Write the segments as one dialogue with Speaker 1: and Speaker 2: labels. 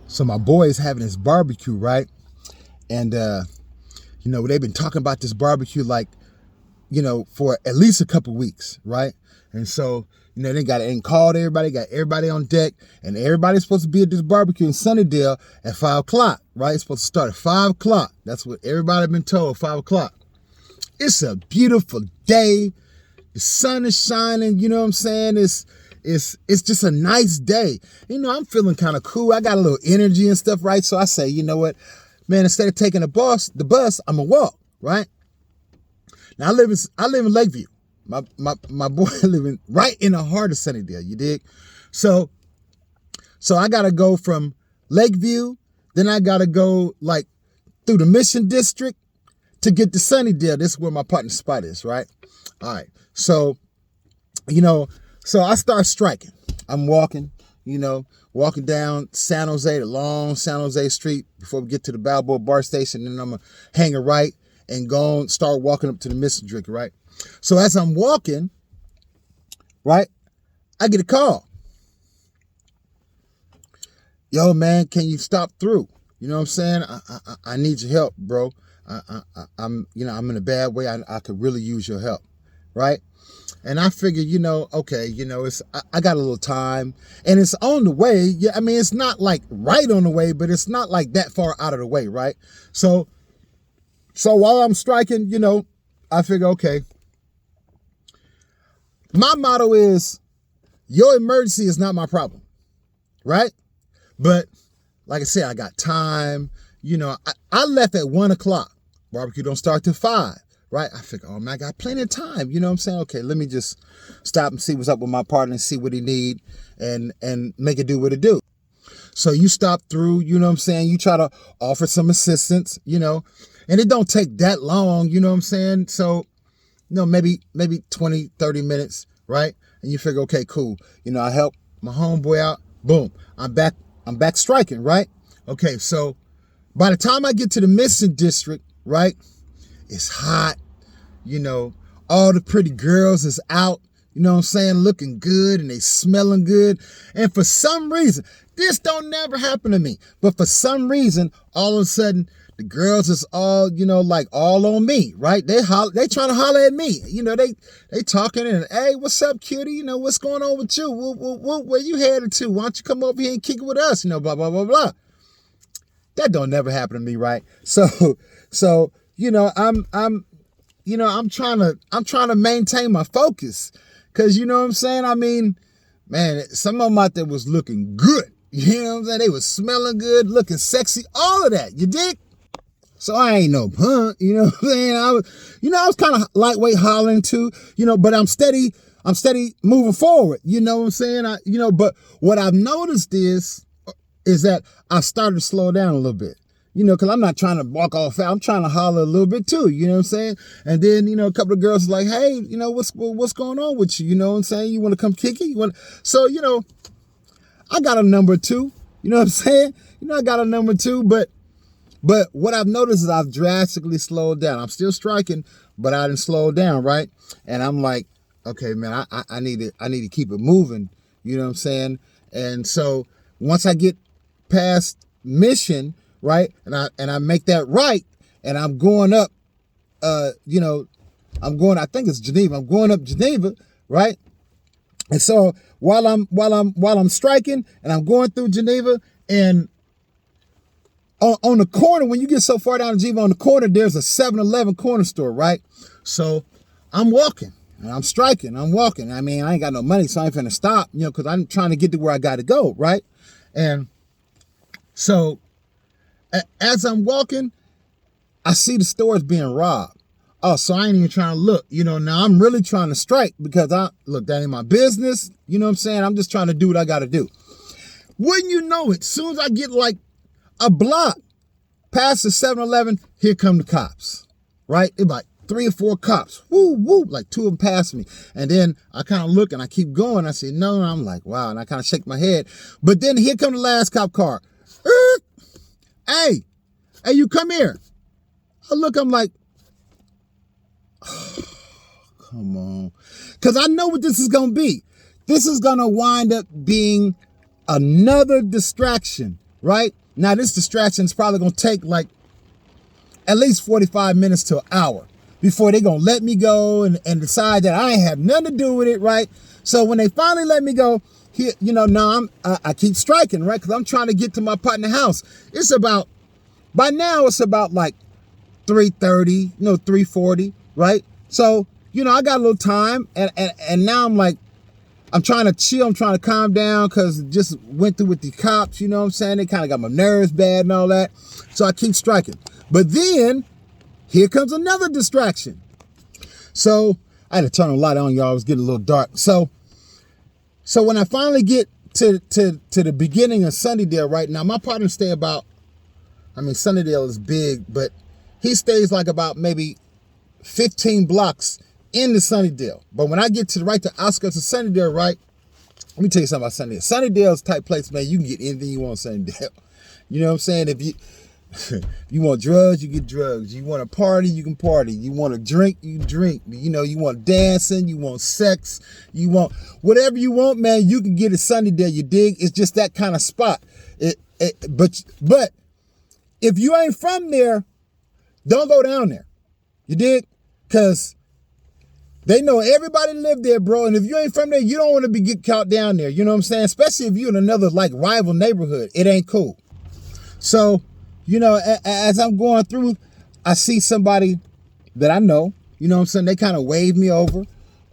Speaker 1: So my boy is having his barbecue, right? And, they've been talking about this barbecue like, for at least a couple weeks, right? And so, they called everybody, got everybody on deck, and everybody's supposed to be at this barbecue in Sunnydale at 5 o'clock, right? It's supposed to start at 5 o'clock. That's what everybody been told, 5 o'clock. It's a beautiful day. The sun is shining, you know what I'm saying? It's just a nice day. I'm feeling kind of cool. I got a little energy and stuff, right? So I say, you know what, man, instead of taking the bus, I'm gonna walk, right? Now I live in Lakeview. My boy living right in the heart of Sunnydale, you dig? So I gotta go from Lakeview, then I gotta go like through the Mission District to get to Sunnydale. This is where my partner spot is, right? All right. So I start striking. I'm walking down San Jose, the long San Jose Street before we get to the Balboa Bar Station. Then I'm going to hang a right and go on, start walking up to the Mission District, right? So as I'm walking, right, I get a call. Yo, man, can you stop through? You know what I'm saying? I need your help, bro. I'm in a bad way. I could really use your help, right? And I figured, okay, I got a little time and it's on the way. Yeah, I mean, it's not like right on the way, but it's not like that far out of the way, right? So while I'm striking, I figure, okay, my motto is your emergency is not my problem, right? But like I said, I got time. I left at 1 o'clock. Barbecue don't start till 5. Right? I figure, oh man, I got plenty of time. You know what I'm saying? Okay, let me just stop and see what's up with my partner and see what he need and make it do what it do. So you stop through, you know what I'm saying? You try to offer some assistance, and it don't take that long, you know what I'm saying? So, maybe 20, 30 minutes, right? And you figure, okay, cool. I help my homeboy out. Boom. I'm back striking, right? Okay, so by the time I get to the Mission District, right? It's hot, all the pretty girls is out, you know what I'm saying, looking good and they smelling good. And for some reason, this don't never happen to me, but for some reason, all of a sudden, the girls is all, all on me, right? They trying to holler at me, they talking and, hey, what's up, cutie? What's going on with you? Where you headed to? Why don't you come over here and kick it with us? Blah, blah, blah, blah. That don't never happen to me, right? So, I'm trying to maintain my focus. Cause you know what I'm saying? I mean, man, some of them out there was looking good. You know what I'm saying? They was smelling good, looking sexy, all of that. You dig? So I ain't no punk, you know what I'm saying? I was kind of lightweight hollering too, but I'm steady moving forward. You know what I'm saying? But what I've noticed is that I started to slow down a little bit. Because I'm not trying to walk all fast. I'm trying to holler a little bit too, you know what I'm saying? And then, a couple of girls like, hey, what's going on with you? You know what I'm saying? You want to come kick it? So, I got a number 2, you know what I'm saying? I got a number 2, but what I've noticed is I've drastically slowed down. I'm still striking, but I didn't slow down, right? And I'm like, okay, man, I need to keep it moving, you know what I'm saying? And so once I get past Mission, right, and I make that right, and I'm going up, I think it's Geneva. I'm going up Geneva, right? And so while I'm striking and I'm going through Geneva, and on the corner, when you get so far down Geneva, on the corner, there's a 7-Eleven corner store, right? So I'm walking and I'm striking. I'm walking. I mean, I ain't got no money, so I ain't finna stop, because I'm trying to get to where I got to go, right? And so as I'm walking, I see the stores being robbed. Oh, so I ain't even trying to look. Now I'm really trying to strike because that ain't my business. You know what I'm saying? I'm just trying to do what I got to do. Wouldn't you know it, soon as I get like a block past the 7-Eleven, here come the cops, right? It's like 3 or 4 cops. Woo, woo, like 2 of them passed me. And then I kind of look and I keep going. I say, no, I'm like, wow. And I kind of shake my head. But then here come the last cop car. Hey, you come here. I look, I'm like, oh, come on. Because I know what this is going to be. This is going to wind up being another distraction right? Now this distraction is probably gonna take like at least 45 minutes to an hour before they gonna let me go and decide that I ain't have nothing to do with it, right? So when they finally let me go, here, now I keep striking, right? Because I'm trying to get to my partner house. By now it's about like 3:30, 3:40, right? So, I got a little time and now I'm trying to chill, I'm trying to calm down because it just went through with the cops, you know what I'm saying? They kind of got my nerves bad and all that. So I keep striking. But then here comes another distraction. So I had to turn a light on, y'all. It was getting a little dark. So when I finally get to the beginning of Sunnydale right now, my partner stay Sunnydale is big, but he stays like about maybe 15 blocks into Sunnydale. But when I get to the outskirts of Sunnydale, right, let me tell you something about Sunnydale. Sunnydale's the type place, man, you can get anything you want in Sunnydale. You know what I'm saying? If you want drugs, you get drugs. You want to party, you can party. You want to drink, you drink. You want dancing, you want sex, you want whatever you want, man, you can get it Sunnydale, you dig? It's just that kind of spot. But if you ain't from there, don't go down there. You dig? Because they know everybody live there, bro. And if you ain't from there, you don't want to get caught down there. You know what I'm saying? Especially if you're in another rival neighborhood. It ain't cool. So, as I'm going through, I see somebody that I know. You know what I'm saying? They kind of wave me over.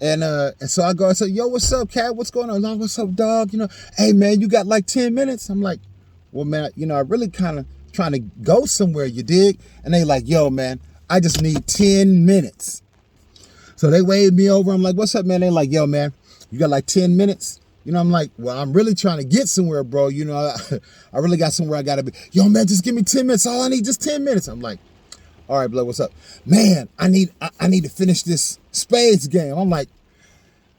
Speaker 1: And so I go and say, yo, what's up, cat? What's going on? What's up, dog? Hey, man, you got like 10 minutes? I'm like, well, man, I really kind of trying to go somewhere, you dig? And they like, yo, man, I just need 10 minutes. So they waved me over. I'm like, what's up, man? They like, yo, man, you got like 10 minutes? I'm like, well, I'm really trying to get somewhere, bro. I really got somewhere I got to be. Yo, man, just give me 10 minutes. All I need, just 10 minutes. I'm like, all right, blood, what's up? Man, I need to finish this spades game. I'm like,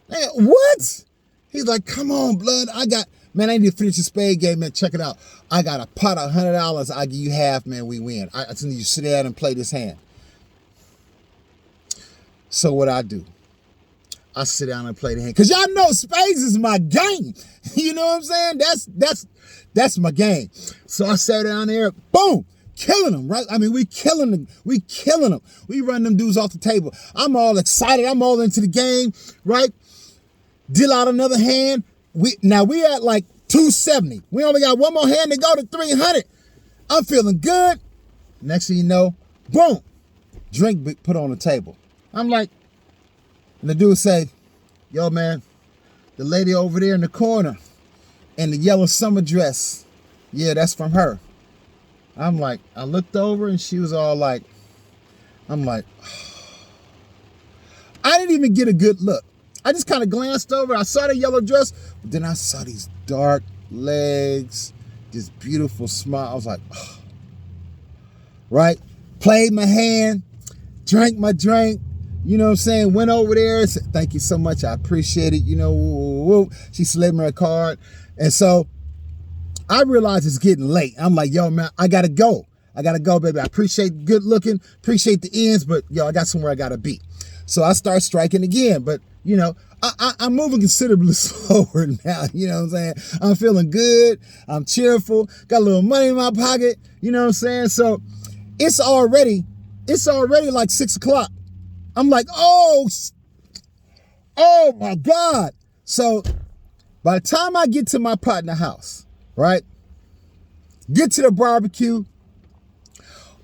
Speaker 1: man, what? He's like, come on, blood. I need to finish the spade game, man. Check it out. I got a pot of $100. I give you half, man. We win. I just need you to sit down and play this hand. So what I do? I sit down and play the hand. Because y'all know spades is my game. You know what I'm saying? That's my game. So I sat down there, boom, killing them, right? We killing them. We run them dudes off the table. I'm all excited. I'm all into the game, right? Deal out another hand. We at like 270. We only got one more hand to go to 300. I'm feeling good. Next thing you know, boom, drink put on the table. I'm like, and the dude say, yo, man, the lady over there in the corner in the yellow summer dress, yeah, that's from her. I'm like, I looked over and she was all like, I'm like, I didn't even get a good look. I just kind of glanced over. I saw the yellow dress, but then I saw these dark legs, this beautiful smile. I was like, oh. Right? Played my hand, drank my drink. You know what I'm saying? Went over there and said, thank you so much. I appreciate it. She slid me a card. And so I realized it's getting late. I'm like, yo, man, I got to go. Baby. I appreciate good looking, appreciate the ends, but yo, I got somewhere I got to be. So I start striking again. But, I'm moving considerably slower now. You know what I'm saying? I'm feeling good. I'm cheerful. Got a little money in my pocket. You know what I'm saying? So it's already like 6 o'clock. I'm like, oh my God. So by the time I get to my partner house, right? Get to the barbecue,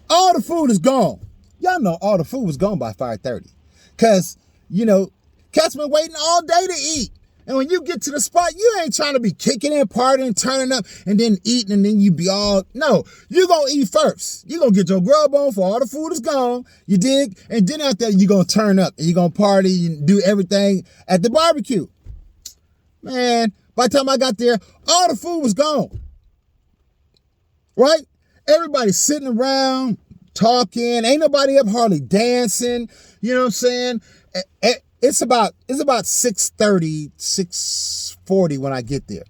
Speaker 1: all the food is gone. Y'all know all the food was gone by 5:30. Cause, cats been waiting all day to eat. And when you get to the spot, you ain't trying to be kicking and partying, turning up, and then eating, and then you be all, no, you gonna eat first. You gonna get your grub on for all the food is gone, you dig? And then after that, you gonna turn up, and you gonna party and do everything at the barbecue. Man, by the time I got there, all the food was gone. Right? Everybody sitting around, talking, ain't nobody up hardly dancing, you know what I'm saying? It's about 6:30, 6:40 when I get there.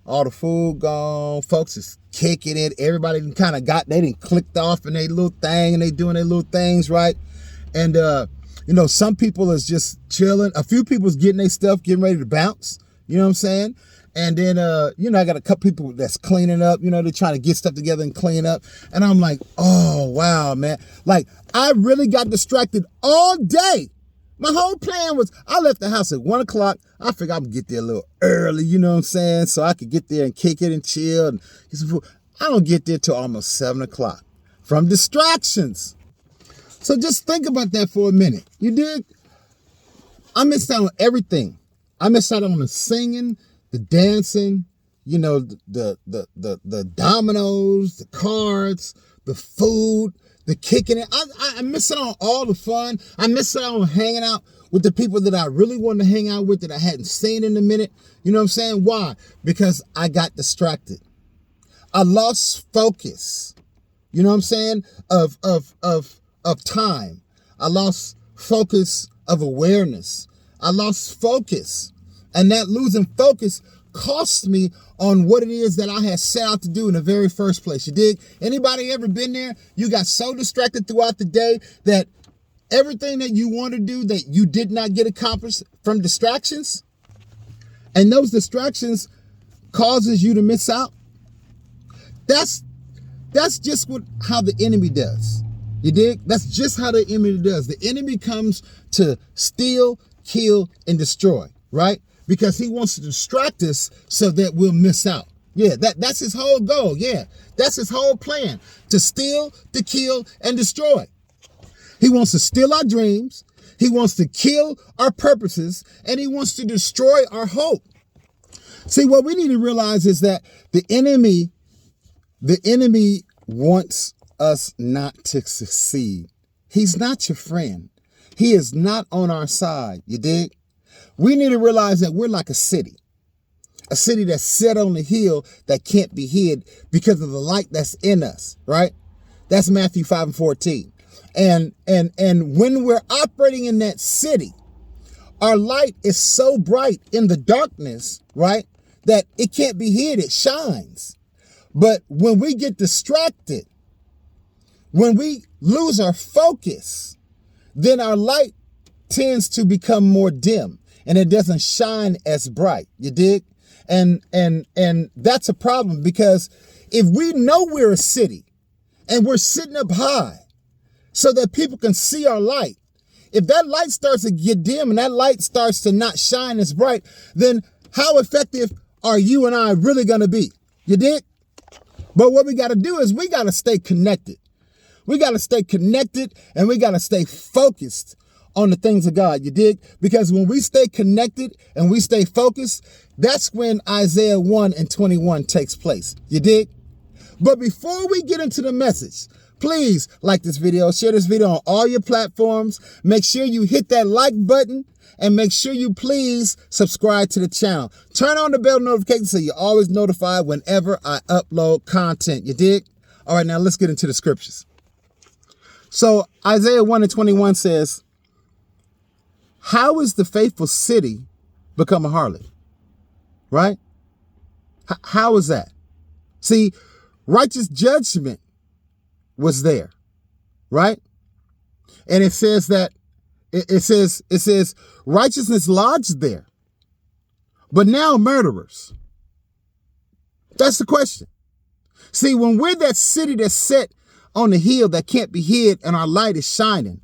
Speaker 1: All the food gone. Folks is kicking it. Everybody kind of they didn't clicked off in their little thing and they doing their little things, right? And, some people is just chilling. A few people's getting their stuff, getting ready to bounce. You know what I'm saying? And then, I got a couple people that's cleaning up, they're trying to get stuff together and clean up. And I'm like, oh, wow, man. Like, I really got distracted all day. My whole plan was, I left the house at 1 o'clock. I figured I'm going to get there a little early, you know what I'm saying? So I could get there and kick it and chill and get some food. I don't get there till almost 7 o'clock from distractions. So just think about that for a minute. You dig? I missed out on everything. I missed out on the singing, the dancing, the dominoes, the cards, the food, the kicking it. I missed out on all the fun. I missed out on hanging out with the people that I really wanted to hang out with that I hadn't seen in a minute. You know what I'm saying? Why? Because I got distracted. I lost focus. You know what I'm saying? Of time. I lost focus of awareness. I lost focus. And that losing focus cost me on what it is that I had set out to do in the very first place. You dig? Anybody ever been there? You got so distracted throughout the day that everything that you want to do that you did not get accomplished from distractions, and those distractions causes you to miss out. That's just how the enemy does. You dig? That's just how the enemy does. The enemy comes to steal, kill, and destroy, right? Because he wants to distract us so that we'll miss out. Yeah, that's his whole goal. Yeah, that's his whole plan, to steal, to kill, and destroy. He wants to steal our dreams. He wants to kill our purposes, and he wants to destroy our hope. See, what we need to realize is that the enemy wants us not to succeed. He's not your friend. He is not on our side. You dig? We need to realize that we're like a city that's set on a hill that can't be hid because of the light that's in us, right? That's Matthew 5:14. And when we're operating in that city, our light is so bright in the darkness, right, that it can't be hid. It shines. But when we get distracted, when we lose our focus, then our light tends to become more dim and it doesn't shine as bright. You dig? And that's a problem, because if we know we're a city and we're sitting up high so that people can see our light, if that light starts to get dim and that light starts to not shine as bright, then how effective are you and I really going to be? You dig? But what we got to do is we got to stay connected. We got to stay connected and we got to stay focused on the things of God. You dig? Because when we stay connected and we stay focused, that's when Isaiah 1:21 takes place. You dig? But before we get into the message, please like this video, share this video on all your platforms. Make sure you hit that like button and make sure you please subscribe to the channel. Turn on the bell notification so you're always notified whenever I upload content. You dig? All right, now let's get into the scriptures. So Isaiah 1:21 says, how is the faithful city become a harlot? Right? How is that? See, righteous judgment was there, right? And it says that it says righteousness lodged there, but now murderers. That's the question. See, when we're that city that's set on the hill that can't be hid and our light is shining,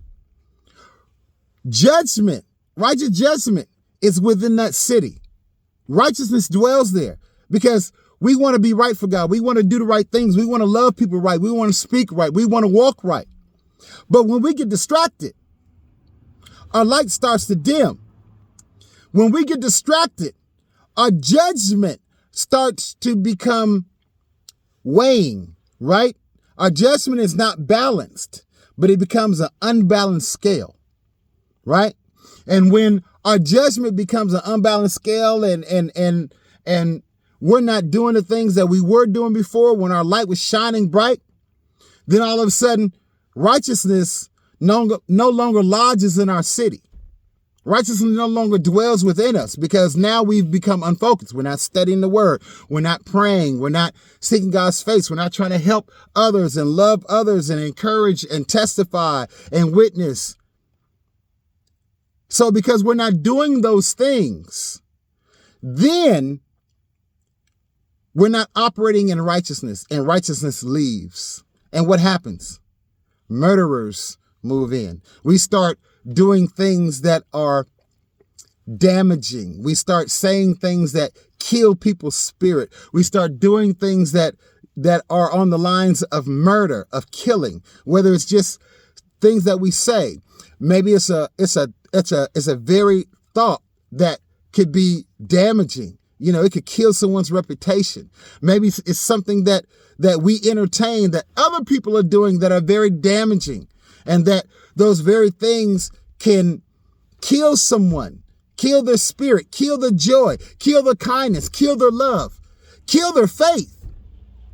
Speaker 1: judgment, righteous judgment is within that city. Righteousness dwells there because we want to be right for God. We want to do the right things. We want to love people right. We want to speak right. We want to walk right. But when we get distracted, our light starts to dim. When we get distracted, our judgment starts to become weighing, right? Our judgment is not balanced, but it becomes an unbalanced scale, right? And when our judgment becomes an unbalanced scale and we're not doing the things that we were doing before when our light was shining bright, then all of a sudden righteousness no longer lodges in our city. Righteousness no longer dwells within us because now we've become unfocused. We're not studying the word. We're not praying. We're not seeking God's face. We're not trying to help others and love others and encourage and testify and witness. So because we're not doing those things, then We're not operating in righteousness, and righteousness leaves. And what happens? Murderers move in. We start doing things that are damaging. We start saying things that kill people's spirit. We start doing things that are on the lines of murder, of killing, whether it's just things that we say. Maybe it's a very thought that could be damaging. You know, it could kill someone's reputation. Maybe it's something that we entertain that other people are doing that are very damaging, and that those very things can kill someone, kill their spirit, kill their joy, kill their kindness, kill their love, kill their faith,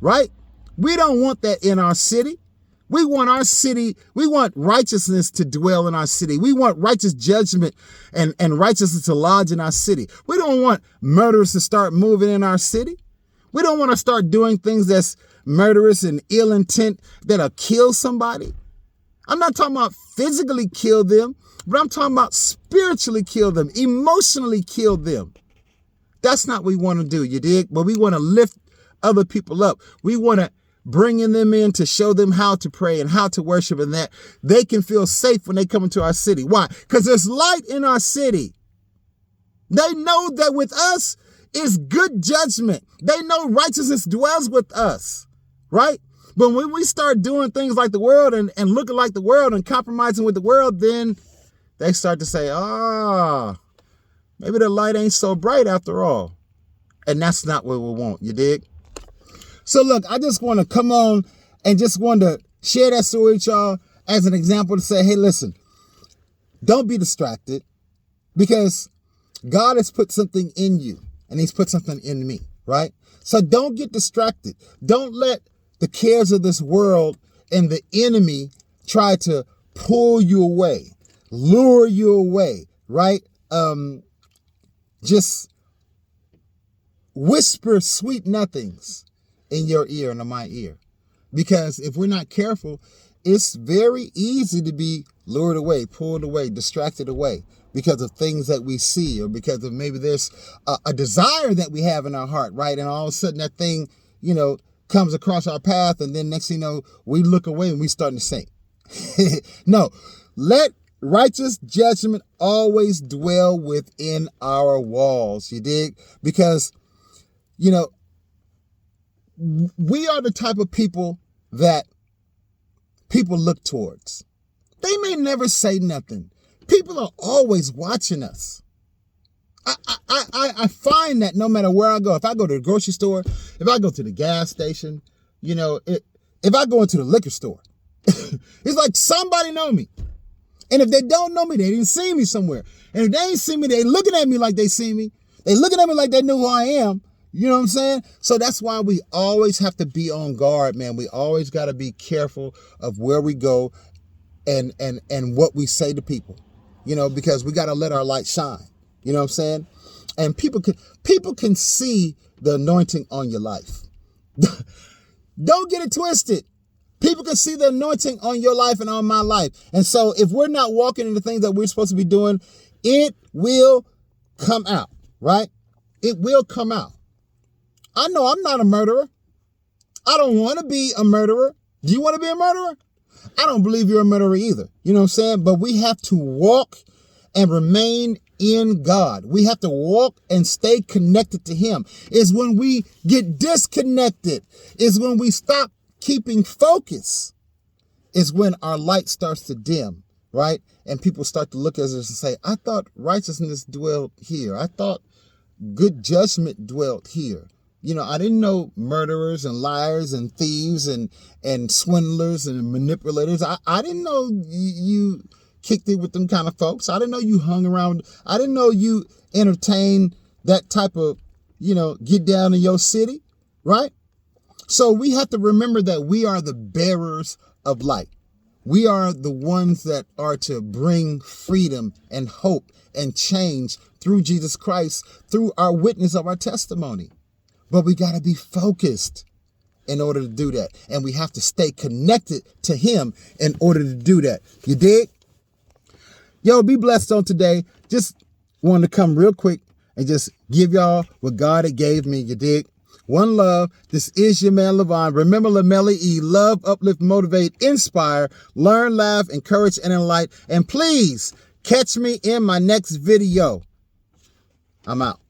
Speaker 1: right? We don't want that in our city. We want our city, we want righteousness to dwell in our city. We want righteous judgment and righteousness to lodge in our city. We don't want murderers to start moving in our city. We don't want to start doing things that's murderous and ill intent that'll kill somebody. I'm not talking about physically kill them, but I'm talking about spiritually kill them, emotionally kill them. That's not what we want to do, you dig? But we want to lift other people up. We want to bringing them in to show them how to pray and how to worship, and that they can feel safe when they come into our city. Why? Because there's light in our city. They know that with us is good judgment. They know righteousness dwells with us, right? But when we start doing things like the world and looking like the world and compromising with the world, then they start to say, maybe the light ain't so bright after all. And that's not what we want, you dig? So look, I just want to come on and just want to share that story with y'all as an example to say, hey, listen, don't be distracted, because God has put something in you and he's put something in me, right? So don't get distracted. Don't let the cares of this world and the enemy try to pull you away, lure you away, right? Just whisper sweet nothings in your ear and in my ear. Because if we're not careful, it's very easy to be lured away, pulled away, distracted away because of things that we see, or because of maybe there's a desire that we have in our heart, right? And all of a sudden that thing, comes across our path, and then next thing you know, we look away and we starting to sink. No, let righteous judgment always dwell within our walls, you dig? Because, we are the type of people that people look towards. They may never say nothing. People are always watching us. I find that no matter where I go, if I go to the grocery store, if I go to the gas station, if I go into the liquor store, it's like somebody know me. And if they don't know me, they didn't see me somewhere. And if they ain't see me, they looking at me like they see me. They looking at me like they know who I am. You know what I'm saying? So that's why we always have to be on guard, man. We always got to be careful of where we go and what we say to people, because we got to let our light shine. You know what I'm saying? And people can see the anointing on your life. Don't get it twisted. People can see the anointing on your life and on my life. And so if we're not walking in the things that we're supposed to be doing, it will come out, right? It will come out. I know I'm not a murderer. I don't want to be a murderer. Do you want to be a murderer? I don't believe you're a murderer either. You know what I'm saying? But we have to walk and remain in God. We have to walk and stay connected to him. It's when we get disconnected. It's when we stop keeping focus. It's when our light starts to dim, right? And people start to look at us and say, I thought righteousness dwelled here. I thought good judgment dwelt here. I didn't know murderers and liars and thieves and swindlers and manipulators. I didn't know you kicked it with them kind of folks. I didn't know you hung around. I didn't know you entertained that type of, get down in your city, right? So we have to remember that we are the bearers of light. We are the ones that are to bring freedom and hope and change through Jesus Christ, through our witness of our testimony. But we got to be focused in order to do that. And we have to stay connected to him in order to do that. You dig? Yo, be blessed on today. Just wanted to come real quick and just give y'all what God had gave me. You dig? One love. This is your man, Levon. Remember, Lamelli E. Love, uplift, motivate, inspire, learn, laugh, encourage, and enlighten. And please catch me in my next video. I'm out.